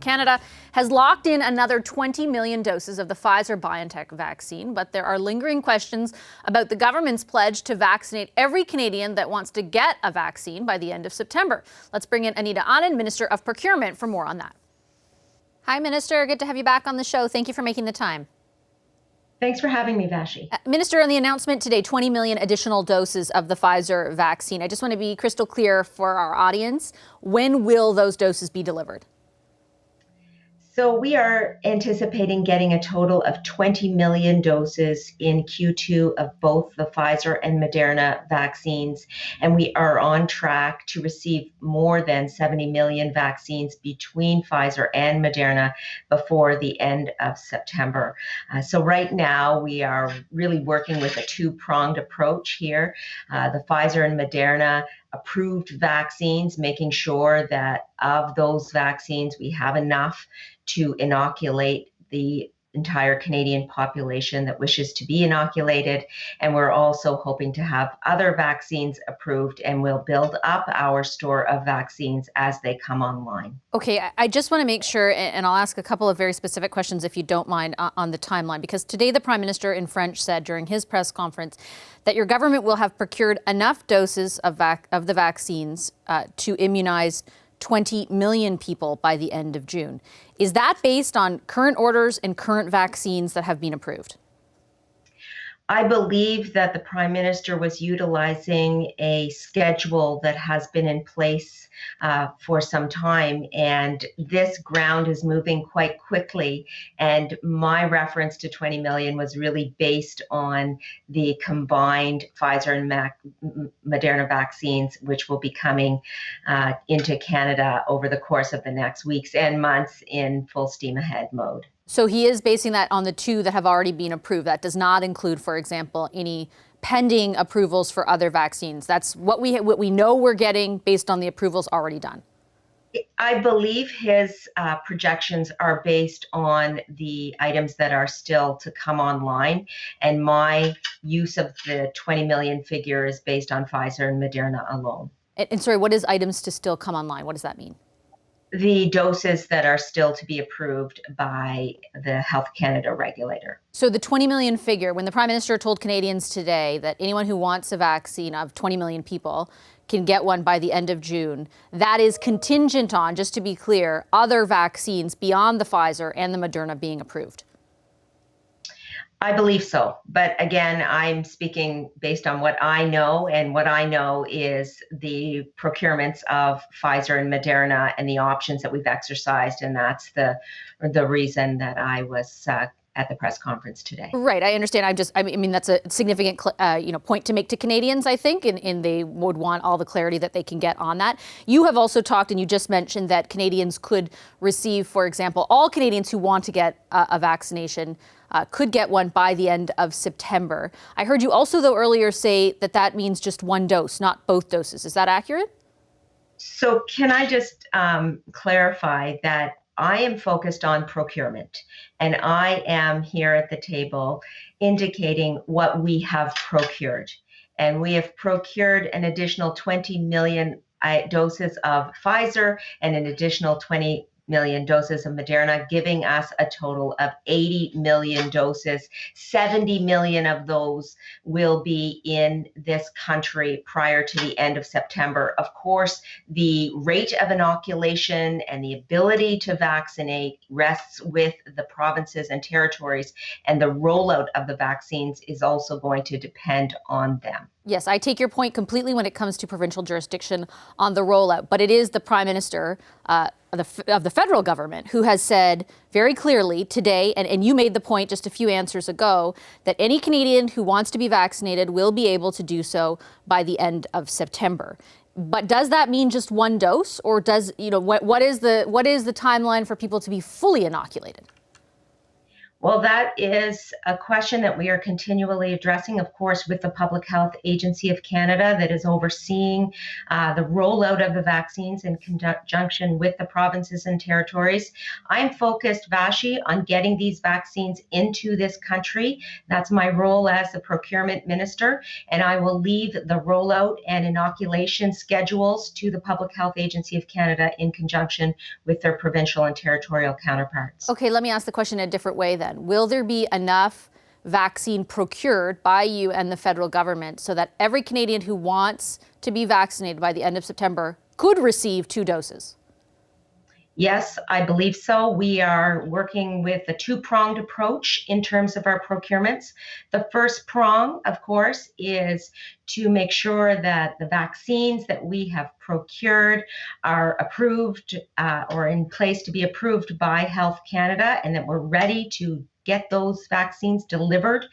Canada has locked in another 20 million doses of the Pfizer-BioNTech vaccine, but there are lingering questions about the government's pledge to vaccinate every Canadian that wants to get a vaccine by the end of September. Let's bring in Anita Anand, Minister of Procurement, for more on that. Hi, Minister. Good to have you back on the show. Thank you for making the time. Thanks for having me, Vashi. Minister, on the announcement today, 20 million additional doses of the Pfizer vaccine. I just want to be crystal clear for our audience. When will those doses be delivered? So we are anticipating getting a total of 20 million doses in Q2 of both the Pfizer and Moderna vaccines, and we are on track to receive more than 70 million vaccines between Pfizer and Moderna before the end of September. So right now we are really working with a two-pronged approach here. The Pfizer and Moderna approved vaccines, making sure that of those vaccines we have enough to inoculate the entire Canadian population that wishes to be inoculated. And we're also hoping to have other vaccines approved, and we'll build up our store of vaccines as they come online. Okay, I just want to make sure, and I'll ask a couple of very specific questions if you don't mind on the timeline, because today the Prime Minister in French said during his press conference that your government will have procured enough doses of the vaccines to immunize 20 million people by the end of June. Is that based on current orders and current vaccines that have been approved? I believe that the Prime Minister was utilizing a schedule that has been in place for some time, and this ground is moving quite quickly. And my reference to 20 million was really based on the combined Pfizer and Moderna vaccines, which will be coming into Canada over the course of the next weeks and months in full steam ahead mode. So he is basing that on the two that have already been approved. That does not include, for example, any pending approvals for other vaccines. That's what we know we're getting based on the approvals already done. I believe his projections are based on the items that are still to come online, and my use of the 20 million figure is based on Pfizer and Moderna alone. And sorry, what is items to still come online? What does that mean? The doses that are still to be approved by the Health Canada regulator. So the 20 million figure, when the Prime Minister told Canadians today that anyone who wants a vaccine of 20 million people can get one by the end of June, that is contingent on, just to be clear, other vaccines beyond the Pfizer and the Moderna being approved. I believe so. But again, I'm speaking based on what I know, and what I know is the procurements of Pfizer and Moderna and the options that we've exercised. And that's the reason that I was at the press conference today. Right. I understand. I mean, that's a significant point to make to Canadians, I think, and they would want all the clarity that they can get on that. You have also talked, and you just mentioned that Canadians could receive, for example, all Canadians who want to get a vaccination could get one by the end of September. I heard you also, though, earlier say that that means just one dose, not both doses. Is that accurate? So can I just clarify that I am focused on procurement, and I am here at the table indicating what we have procured. And we have procured an additional 20 million doses of Pfizer and an additional 20 million doses of Moderna, giving us a total of 80 million doses. 70 million of those will be in this country prior to the end of September. Of course, the rate of inoculation and the ability to vaccinate rests with the provinces and territories, and the rollout of the vaccines is also going to depend on them. Yes, I take your point completely when it comes to provincial jurisdiction on the rollout, but it is the Prime Minister of the federal government who has said very clearly today, and you made the point just a few answers ago, that any Canadian who wants to be vaccinated will be able to do so by the end of September. But does that mean just one dose, or does, what is the timeline for people to be fully inoculated? Well, that is a question that we are continually addressing, of course, with the Public Health Agency of Canada that is overseeing the rollout of the vaccines in conjunction with the provinces and territories. I'm focused, Vashi, on getting these vaccines into this country. That's my role as the Procurement Minister, and I will leave the rollout and inoculation schedules to the Public Health Agency of Canada in conjunction with their provincial and territorial counterparts. Okay, let me ask the question a different way then. Will there be enough vaccine procured by you and the federal government so that every Canadian who wants to be vaccinated by the end of September could receive 2 doses? Yes, I believe so. We are working with a two-pronged approach in terms of our procurements. The first prong, of course, is to make sure that the vaccines that we have procured are approved or in place to be approved by Health Canada, and that we're ready to get those vaccines delivered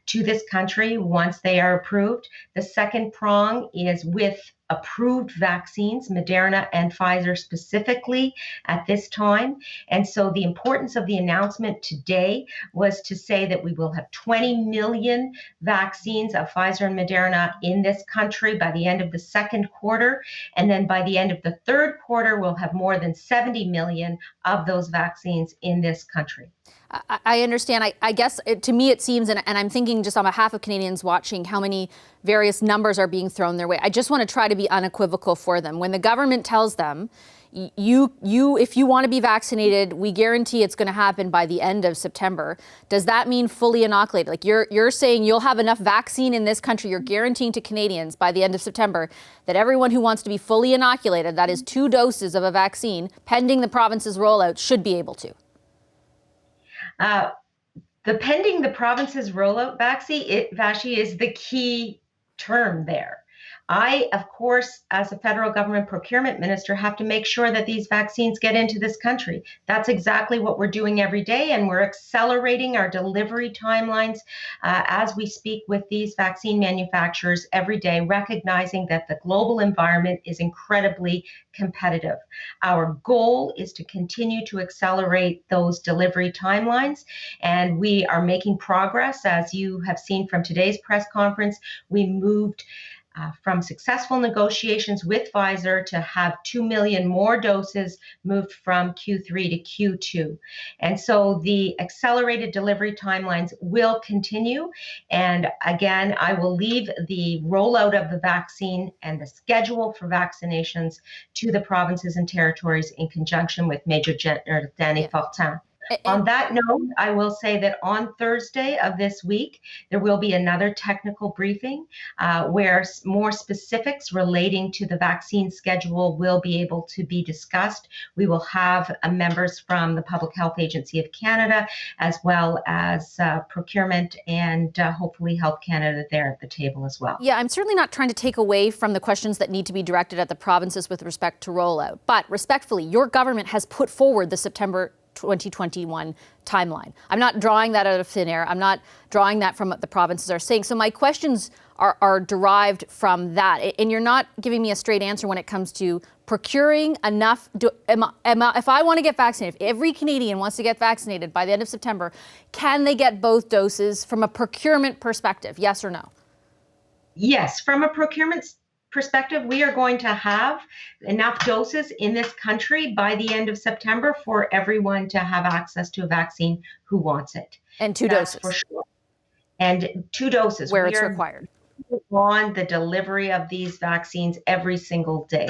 to this country once they are approved. The second prong is with approved vaccines, Moderna and Pfizer specifically at this time. And so the importance of the announcement today was to say that we will have 20 million vaccines of Pfizer and Moderna in this country by the end of the second quarter. And then by the end of the third quarter, we'll have more than 70 million of those vaccines in this country. I understand. I guess to me it seems, and I'm thinking just on behalf of Canadians watching, how many various numbers are being thrown their way. I just want to try to be unequivocal for them. When the government tells them, if you want to be vaccinated, we guarantee it's going to happen by the end of September. Does that mean fully inoculated? Like you're saying you'll have enough vaccine in this country, you're guaranteeing to Canadians by the end of September that everyone who wants to be fully inoculated, that is 2 doses of a vaccine, pending the province's rollout, should be able to? Pending the province's rollout, Vashi, is the key term there. I, of course, as a federal government procurement minister, have to make sure that these vaccines get into this country. That's exactly what we're doing every day, and we're accelerating our delivery timelines as we speak with these vaccine manufacturers every day, recognizing that the global environment is incredibly competitive. Our goal is to continue to accelerate those delivery timelines, and we are making progress. As you have seen from today's press conference, we moved from successful negotiations with Pfizer to have 2 million more doses moved from Q3 to Q2. And so the accelerated delivery timelines will continue. And again, I will leave the rollout of the vaccine and the schedule for vaccinations to the provinces and territories in conjunction with Major General Danny Fortin. On that note, I will say that on Thursday of this week, there will be another technical briefing where more specifics relating to the vaccine schedule will be able to be discussed. We will have members from the Public Health Agency of Canada, as well as procurement and hopefully Health Canada there at the table as well. Yeah, I'm certainly not trying to take away from the questions that need to be directed at the provinces with respect to rollout. But respectfully, your government has put forward the September 2021 timeline. I'm not drawing that out of thin air. I'm not drawing that from what the provinces are saying. So my questions are derived from that. And you're not giving me a straight answer when it comes to procuring enough. If I want to get vaccinated, if every Canadian wants to get vaccinated by the end of September, can they get both doses from a procurement perspective? Yes or no? Yes, from a procurement perspective, we are going to have enough doses in this country by the end of September for everyone to have access to a vaccine who wants it. And 2 doses. For sure. And 2 doses. Where it's required. On the delivery of these vaccines every single day,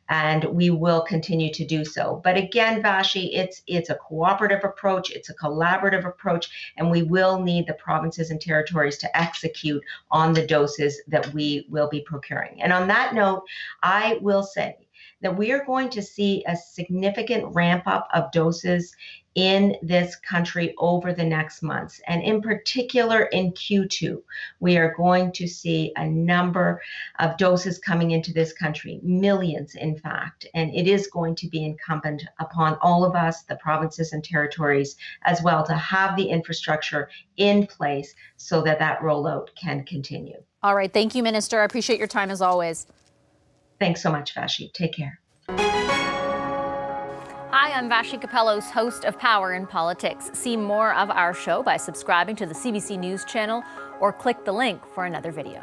and we will continue to do so. But again, Vashi, it's a cooperative approach, it's a collaborative approach, and we will need the provinces and territories to execute on the doses that we will be procuring. And on that note, I will say that we are going to see a significant ramp up of doses in this country over the next months. And in particular in Q2, we are going to see a number of doses coming into this country, millions in fact. And it is going to be incumbent upon all of us, the provinces and territories as well, to have the infrastructure in place so that that rollout can continue. All right. Thank you, Minister. I appreciate your time as always. Thanks so much, Vashi. Take care. Hi, I'm Vashi Capellos, host of Power in Politics. See more of our show by subscribing to the CBC News channel or click the link for another video.